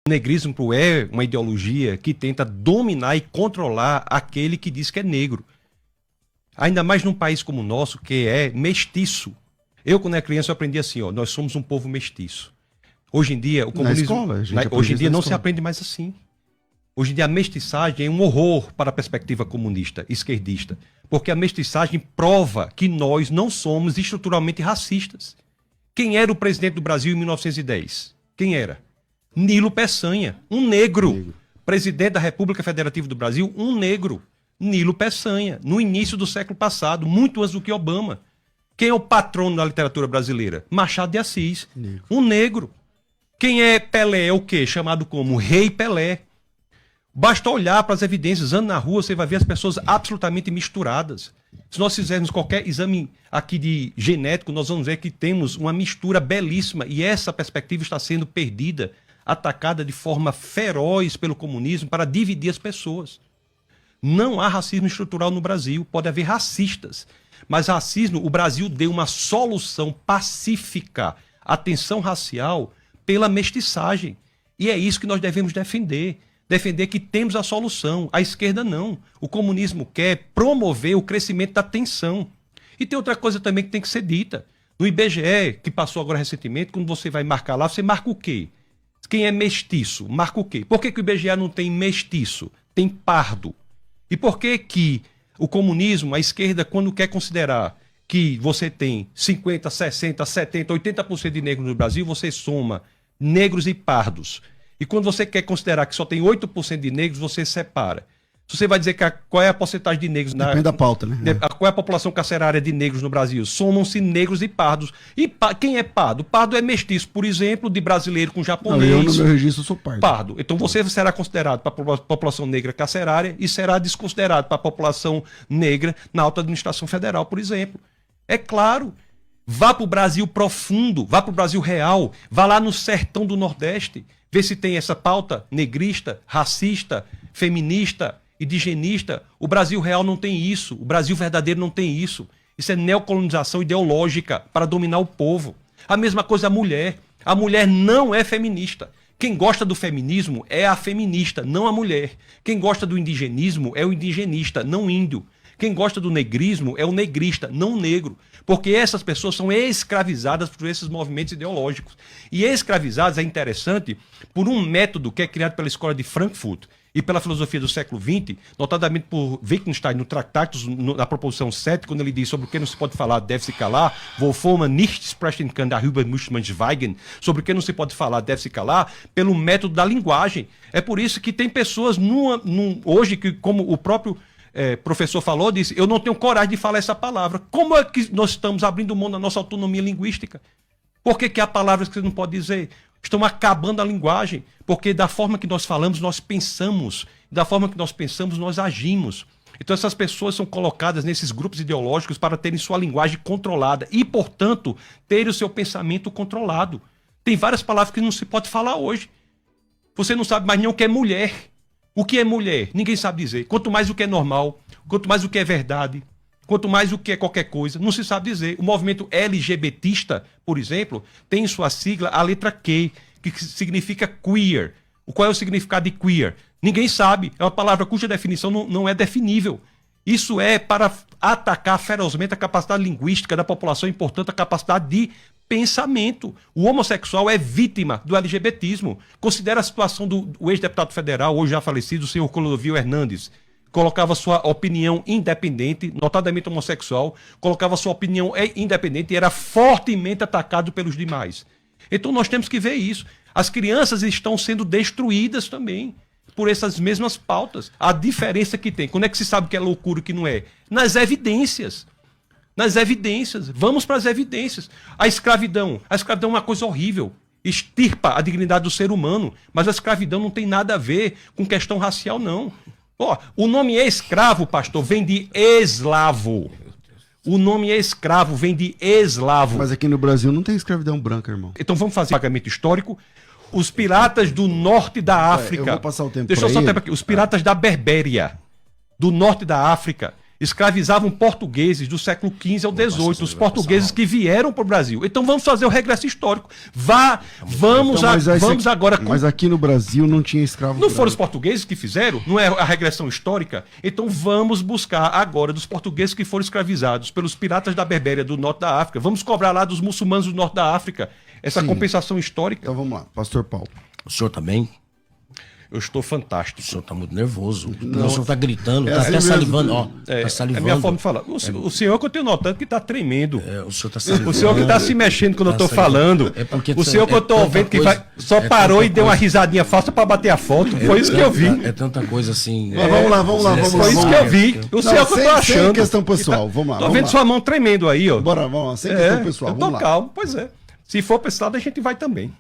O negrismo é uma ideologia que tenta dominar e controlar aquele que diz que é negro. Ainda mais num país como o nosso, que é mestiço. Eu, quando era criança, eu aprendi assim, ó, nós somos um povo mestiço. Hoje em dia, o comunismo... Hoje em dia não se aprende mais assim. Hoje em dia a mestiçagem é um horror para a perspectiva comunista, esquerdista. Porque a mestiçagem prova que nós não somos estruturalmente racistas. Quem era o presidente do Brasil em 1910? Quem era? Nilo Peçanha, um negro. Presidente da República Federativa do Brasil, um negro. Nilo Peçanha, no início do século passado, muito antes do que Obama. Quem é o patrono da literatura brasileira? Machado de Assis, um negro. Quem é Pelé? É o quê? Chamado como Rei Pelé. Basta olhar para as evidências, andando na rua, você vai ver as pessoas absolutamente misturadas. Se nós fizermos qualquer exame aqui de genético, nós vamos ver que temos uma mistura belíssima e essa perspectiva está sendo perdida, atacada de forma feroz pelo comunismo para dividir as pessoas. Não há racismo estrutural no Brasil, pode haver racistas, mas racismo, o Brasil deu uma solução pacífica à tensão racial pela mestiçagem. E é isso que nós devemos defender. Defender que temos a solução. A esquerda não. O comunismo quer promover o crescimento da tensão. E tem outra coisa também que tem que ser dita. No IBGE, que passou agora recentemente, quando você vai marcar lá, você marca o quê? Quem é mestiço, marca o quê? Por que o IBGE não tem mestiço? Tem pardo. E por que que o comunismo, a esquerda, quando quer considerar que você tem 50, 60, 70, 80% de negros no Brasil, você soma negros e pardos. E quando você quer considerar que só tem 8% de negros, você separa. Se você vai dizer que qual é a porcentagem de negros... Depende da pauta, né? Qual é a população carcerária de negros no Brasil? Somam-se negros e pardos. E quem é pardo? Pardo é mestiço, por exemplo, de brasileiro com japonês. Não, eu no meu registro sou pardo. Então você será considerado para a população negra carcerária e será desconsiderado para a população negra na alta administração federal, por exemplo. É claro. Vá para o Brasil profundo, vá para o Brasil real, vá lá no sertão do Nordeste, vê se tem essa pauta negrista, racista, feminista, indigenista. O Brasil real não tem isso, o Brasil verdadeiro não tem isso. Isso é neocolonização ideológica para dominar o povo. A mesma coisa a mulher. A mulher não é feminista. Quem gosta do feminismo é a feminista, não a mulher. Quem gosta do indigenismo é o indigenista, não o índio. Quem gosta do negrismo é o negrista, não o negro. Porque essas pessoas são escravizadas por esses movimentos ideológicos. E escravizadas é interessante por um método que é criado pela escola de Frankfurt e pela filosofia do século XX, notadamente por Wittgenstein no Tractatus, na proposição 7, quando ele diz sobre o que não se pode falar deve-se calar, wovon man nicht sprechen kann, darüber muss man schweigen, sobre o que não se pode falar deve-se calar, pelo método da linguagem. É por isso que tem pessoas hoje que, como o próprio professor falou, disse, eu não tenho coragem de falar essa palavra. Como é que nós estamos abrindo mão da nossa autonomia linguística? Por que há palavras que você não pode dizer? Estão acabando a linguagem, porque da forma que nós falamos, nós pensamos. Da forma que nós pensamos, nós agimos. Então essas pessoas são colocadas nesses grupos ideológicos para terem sua linguagem controlada e, portanto, terem o seu pensamento controlado. Tem várias palavras que não se pode falar hoje. Você não sabe mais nem o que é mulher. O que é mulher? Ninguém sabe dizer. Quanto mais o que é normal, quanto mais o que é verdade, quanto mais o que é qualquer coisa, não se sabe dizer. O movimento LGBTista, por exemplo, tem em sua sigla a letra Q, que significa queer. Qual é o significado de queer? Ninguém sabe. É uma palavra cuja definição não é definível. Isso é para atacar ferozmente a capacidade linguística da população e, portanto, a capacidade de pensamento. O homossexual é vítima do LGBTismo. Considera a situação do ex-deputado federal, hoje já falecido, o senhor Clodovil Hernandes. Colocava sua opinião independente, notadamente homossexual, colocava sua opinião independente e era fortemente atacado pelos demais. Então nós temos que ver isso. As crianças estão sendo destruídas também por essas mesmas pautas. A diferença que tem, quando é que se sabe que é loucura e que não é? Nas evidências. Nas evidências. Vamos para as evidências. A escravidão é uma coisa horrível. Extirpa a dignidade do ser humano. Mas a escravidão não tem nada a ver com questão racial, não. O nome escravo, pastor, vem de eslavo. O nome escravo vem de eslavo. Mas aqui no Brasil não tem escravidão branca, irmão. Então vamos fazer um pagamento histórico. Os piratas do norte da África. Eu vou passar o tempo. Deixa eu só tempo aqui. Os piratas da Berbéria, do norte da África, escravizavam portugueses do século XV ao XVIII, os portugueses que vieram para o Brasil. Então vamos fazer o regresso histórico. Vamos agora... Mas aqui no Brasil não tinha escravo. Não foram os portugueses que fizeram? Não é a regressão histórica? Então vamos buscar agora dos portugueses que foram escravizados pelos piratas da Berbéria do norte da África. Vamos cobrar lá dos muçulmanos do norte da África essa compensação histórica. Então vamos lá, Pastor Paulo. O senhor também? Eu estou fantástico. O senhor está muito nervoso. O senhor está gritando, está assim até mesmo. salivando. Ó, tá É salivando. a minha forma de falar. O senhor que eu tenho notado que está tremendo. O senhor está salivando. O senhor que está se mexendo quando eu estou falando. O senhor que eu estou vendo que só parou e deu uma risadinha falsa para bater a foto. Foi isso que eu vi. É tanta coisa assim. Mas vamos lá. Foi isso que eu vi. O senhor que eu estou achando. Sem questão pessoal, vamos lá. Estou vendo sua mão tremendo aí, ó. Bora, vamos lá, sem questão pessoal. Eu tô calmo, pois é. Se for pessoal, a gente vai também.